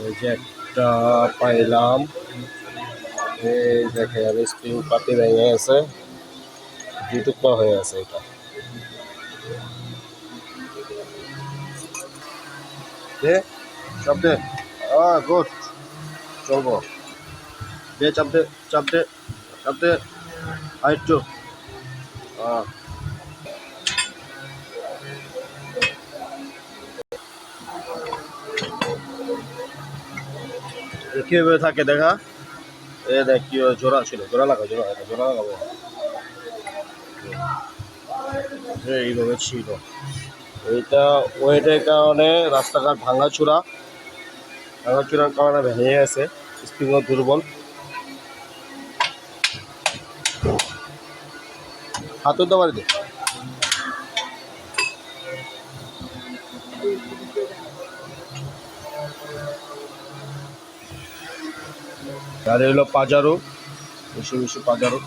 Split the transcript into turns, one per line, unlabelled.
এই যে একটা পাইলাম, এই দেখেন স্প্রিং পাতি ভেঙে গেছে, দুই টুকরা হয়ে আছে। এটা দে, চাপ দে, গুড, চলবো, দে চাপ দে, চাপ দে, চাপ দে, আরেকটু, কিভাবে থাকে দেখা, এ দেখ কি জোড়া ছিল, জোড়া লাগাও, জোড়া জোড়া লাগাবো, এইভাবে ছিল। এইটা ওয়েটের কারণে রাস্তাঘাট ভাঙাচোরা, ভাঙাচোরার কারণে ভেঙে গেছে, স্প্রিংও দুর্বল। হাত উঠতে পারি দে, আর হলো পাজারো, বেশি বেশি পাজারো।